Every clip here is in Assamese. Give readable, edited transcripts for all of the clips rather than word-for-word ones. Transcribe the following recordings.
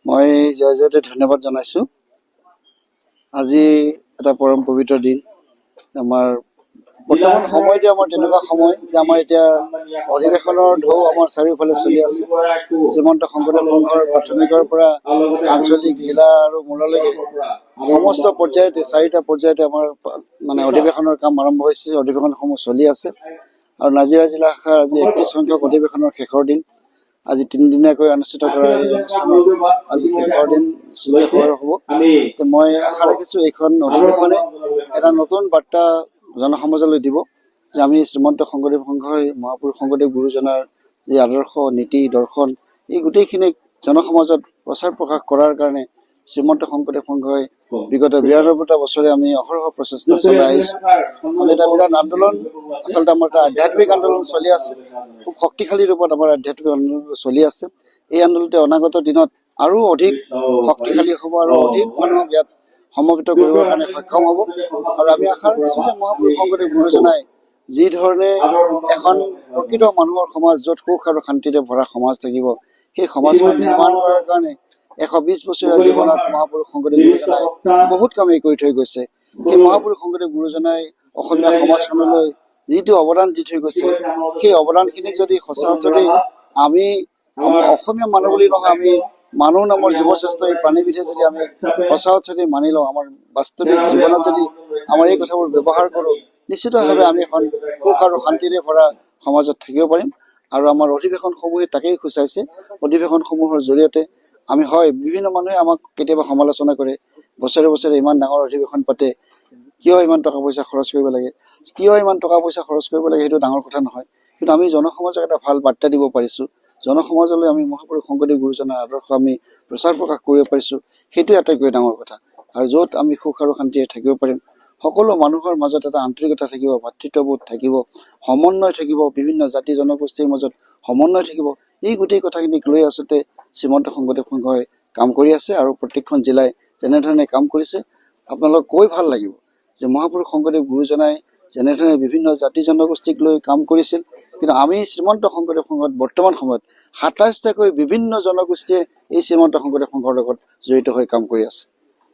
মই জয়তে ধন্যবাদ জনাইছো। আজি এটা পৰম পবিত্ৰ দিন। আমাৰ বৰ্তমান সময়তে আমাৰ তেনেকুৱা সময় যে আমাৰ এতিয়া অধিৱেশনৰ ঢৌ আমাৰ চাৰিওফালে চলি আছে। শ্ৰীমন্ত শংকৰদেৱ সংঘৰ প্ৰাথমিকৰ পৰা আঞ্চলিক জিলা আৰু মূললৈকে সমস্ত পৰ্যায়তে 4টা পৰ্যায়তে আমাৰ মানে অধিৱেশনৰ কাম আৰম্ভ হৈছে। অধিৱেশনসমূহ চলি আছে আৰু নাজিৰা জিলা শাখাৰ আজি 31 সংখ্যক অধিৱেশনৰ শেষৰ দিন। আজি 3 দিনীয়াকৈ অনুষ্ঠিত কৰা এই অনুষ্ঠানৰ আজি শেষৰ দিন হ'ব। মই আশা ৰাখিছো এইখন অধিৱেশনে এটা নতুন বাৰ্তা জনসমাজলৈ দিব যে আমি শ্ৰীমন্ত শংকৰদেৱ সংঘই মহাপুৰুষ শংকৰদেৱ গুৰুজনাৰ যি আদৰ্শ নীতি দৰ্শন এই গোটেইখিনিক জনসমাজত প্ৰচাৰ প্ৰকাশ কৰাৰ কাৰণে শ্ৰীমন্ত শংকৰদেৱ সংঘই বিগত 92টা বছৰে আমি অহৰহ প্ৰচেষ্টা চলাই আহিছো। আমি এটা বিৰাট আন্দোলন, আচলতে আমাৰ এটা আধ্যাত্মিক আন্দোলন চলি আছে। খুব শক্তিশালী ৰূপত আমাৰ আধ্যাত্মিক আন্দোলন চলি আছে। এই আন্দোলনতে অনাগত দিনত আৰু অধিক শক্তিশালী হ'ব আৰু অধিক মানুহক ইয়াত সমবেত কৰিবৰ কাৰণে সক্ষম হ'ব। আৰু আমি আশা ৰাখিছো যে মহাপুৰুষ শংকৰদেৱ গুৰুজনাই যি ধৰণে এখন প্ৰকৃত মানুহৰ সমাজ য'ত সুখ আৰু শান্তিৰে ভৰা সমাজ থাকিব, সেই সমাজখন নিৰ্মাণ কৰাৰ কাৰণে 120 বছৰীয়া জীৱনত মহাপুৰুষ শংকৰদেৱ গুৰুজনাই বহুত কামেই কৰি থৈ গৈছে। সেই মহাপুৰুষ শংকৰদেৱ গুৰুজনাই অসমীয়া সমাজখনলৈ যিটো অৱদান দি থৈ গৈছে, সেই অৱদানখিনিক যদি সঁচা অৰ্থতে আমি অসমীয়া মানুহ বুলি নহয়, আমি মানুহ নামৰ জীৱশ্ৰেষ্ঠ এই প্ৰাণীবিধে যদি আমি সঁচা অৰ্থতে মানি লওঁ, আমাৰ বাস্তৱিক জীৱনত যদি আমাৰ এই কথাবোৰ ব্যৱহাৰ কৰোঁ, নিশ্চিতভাৱে আমি এখন সুখ আৰু শান্তিৰে ভৰা সমাজত থাকিব পাৰিম। আৰু আমাৰ অধিৱেশনসমূহে তাকেই সূচাইছে। অধিৱেশনসমূহৰ জৰিয়তে আমি হয় বিভিন্ন মানুহে আমাক কেতিয়াবা সমালোচনা কৰে, বছৰে বছৰে ইমান ডাঙৰ অধিৱেশন পাতে, কিয় ইমান টকা পইচা খৰচ কৰিব লাগে, সেইটো ডাঙৰ কথা নহয়। কিন্তু আমি জনসমাজক এটা ভাল বাৰ্তা দিব পাৰিছোঁ, জনসমাজলৈ আমি মহাপুৰুষ শংকৰদেৱ গুৰুজনাৰ আদৰ্শ আমি প্ৰচাৰ প্ৰকাশ কৰিব পাৰিছোঁ, সেইটো আটাইতকৈ ডাঙৰ কথা। আৰু য'ত আমি সুখ আৰু শান্তিৰে থাকিব পাৰিম, সকলো মানুহৰ মাজত এটা আন্তৰিকতা থাকিব, ভাতৃত্ববোধ থাকিব, সমন্বয় থাকিব, বিভিন্ন জাতি জনগোষ্ঠীৰ মাজত সমন্বয় থাকিব, এই গোটেই কথাখিনিক লৈ আচলতে শ্ৰীমন্ত শংকৰদেৱ সংঘই কাম কৰি আছে। আৰু প্ৰত্যেকখন জিলাই যেনেধৰণে কাম কৰিছে আপোনালোক কৈ ভাল লাগিব যে মহাপুৰুষ শংকৰদেৱ গুৰুজনাই যেনেধৰণে বিভিন্ন জাতি জনগোষ্ঠীক লৈ কাম কৰিছিল, কিন্তু আমি শ্ৰীমন্ত শংকৰদেৱ সংঘত বৰ্তমান সময়ত 27টাকৈ বিভিন্ন জনগোষ্ঠীয়ে এই শ্ৰীমন্ত শংকৰদেৱ সংঘৰ লগত জড়িত হৈ কাম কৰি আছে।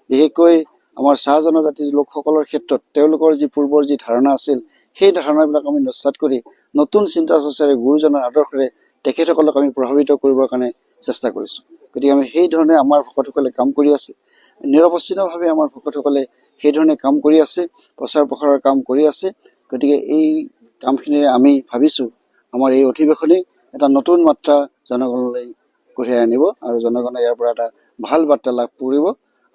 বিশেষকৈ আমাৰ চাহ জনজাতি লোকসকলৰ ক্ষেত্ৰত তেওঁলোকৰ যি পূৰ্বৰ যি ধাৰণা আছিল, সেই ধাৰণাবিলাক আমি নস্যাৎ কৰি নতুন চিন্তা চৰ্চাৰে গুৰুজনাৰ আদৰ্শৰে তেখেতসকলক আমি প্ৰভাৱিত কৰিবৰ কাৰণে চেষ্টা কৰিছোঁ। গতিকে আমি সেই ধৰণে আমাৰ ভকতসকলে কাম কৰি আছে, নিৰৱচ্ছিন্নভাৱে আমাৰ ভকতসকলে সেই ধৰণে কাম কৰি আছে, প্ৰচাৰ প্ৰসাৰৰ কাম কৰি আছে। গতিকে এই কামখিনিৰে আমি ভাবিছোঁ আমাৰ এই অধিৱেশনে এটা নতুন মাত্ৰা জনগণলৈ কঢ়িয়াই আনিব আৰু জনগণে ইয়াৰ পৰা এটা ভাল বাৰ্তা লাভ কৰিব।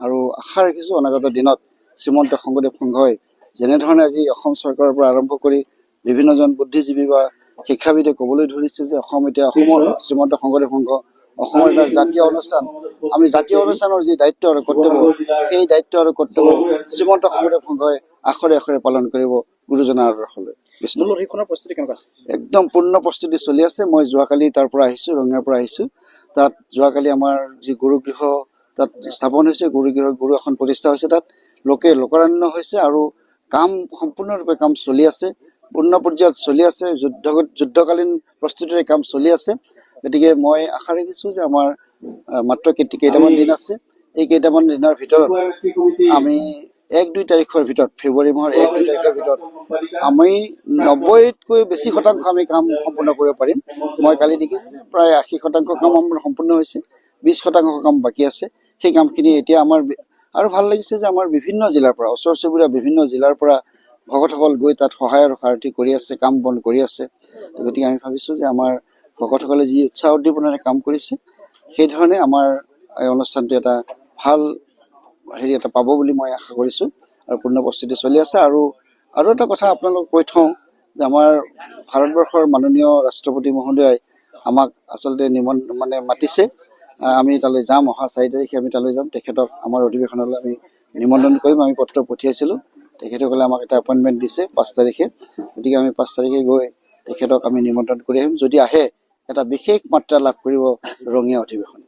আৰু আশা ৰাখিছোঁ অনাগত দিনত শ্ৰীমন্ত শংকৰদেৱ সংঘই যেনেধৰণে আজি অসম চৰকাৰৰ পৰা আৰম্ভ কৰি বিভিন্নজন বুদ্ধিজীৱী বা শিক্ষাবিদে ক'বলৈ ধৰিছে যে এতিয়া অসমৰ শ্ৰীমন্ত শংকৰদেৱ সংঘ অসমৰ এটা জাতীয় অনুষ্ঠান, আমি জাতীয় অনুষ্ঠানৰ যি দায়িত্ব আৰু কৰ্তব্য, সেই দায়িত্ব আৰু কৰ্তব্য শ্ৰীমন্ত শংকৰদেৱ সংঘই আখৰে আখৰে পালন কৰিব গুৰুজনাৰ আদৰ্শলৈ। একদম পূৰ্ণ প্ৰস্তুতি চলি আছে। মই যোৱাকালি তাৰ পৰা আহিছোঁ, ৰঙিয়াৰ পৰা আহিছোঁ। তাত যোৱাকালি আমাৰ যি গুৰুগৃহ তাত স্থাপন হৈছে, গুৰু এখন প্ৰতিষ্ঠা হৈছে, তাত লোকাৰণ্য হৈছে আৰু কাম সম্পূৰ্ণৰূপে কাম চলি আছে, পূৰ্ণ পৰ্যায়ত চলি আছে, যুদ্ধকালীন প্ৰস্তুতিৰে কাম চলি আছে। গতিকে মই আশা ৰাখিছোঁ যে আমাৰ মাত্ৰ কেইটামান দিন আছে, এই কেইটামান দিনৰ ভিতৰত আমি 1-2 তাৰিখৰ ভিতৰত, ফেব্ৰুৱাৰী মাহৰ 1-2 তাৰিখৰ ভিতৰত আমি 90তকৈ বেছি শতাংশ আমি কাম সম্পূৰ্ণ কৰিব পাৰিম। মই কালি দেখিছোঁ যে প্ৰায় 80% কাম আমাৰ সম্পূৰ্ণ হৈছে, 20% কাম বাকী আছে। সেই কামখিনি এতিয়া আমাৰ আৰু ভাল লাগিছে যে আমাৰ বিভিন্ন জিলাৰ পৰা, ওচৰ চুবুৰীয়া বিভিন্ন জিলাৰ পৰা ভকতসকল গৈ তাত সহায় আৰু সাৰথি কৰি আছে, কাম বন কৰি আছে। গতিকে আমি ভাবিছোঁ যে আমাৰ ভকতসকলে যি উৎসাহ উদ্দীপনাৰে কাম কৰিছে, সেইধৰণে আমাৰ এই অনুষ্ঠানটো এটা ভাল এটা পাব বুলি মই আশা কৰিছোঁ। আৰু পূৰ্ণ প্ৰস্তুতি চলি আছে। আৰু এটা কথা আপোনালোকক কৈ থওঁ যে আমাৰ ভাৰতবৰ্ষৰ মাননীয় ৰাষ্ট্ৰপতি মহোদয়াই আমাক আচলতে মাতিছে। আমি তালৈ যাম, অহা 4 তাৰিখে আমি তালৈ যাম। তেখেতক আমাৰ অধিৱেশনলৈ আমি নিমন্ত্ৰণ কৰিম। আমি পত্ৰ পঠিয়াইছিলোঁ, তেখেতসকলে আমাক এটা এপইণ্টমেণ্ট দিছে 5 তাৰিখে। গতিকে আমি 5 তাৰিখে গৈ তেখেতক আমি নিমন্ত্ৰণ কৰি আহিম। যদি আহে এটা বিশেষ মাত্ৰা লাভ কৰিব ৰঙিয়া অধিৱেশন।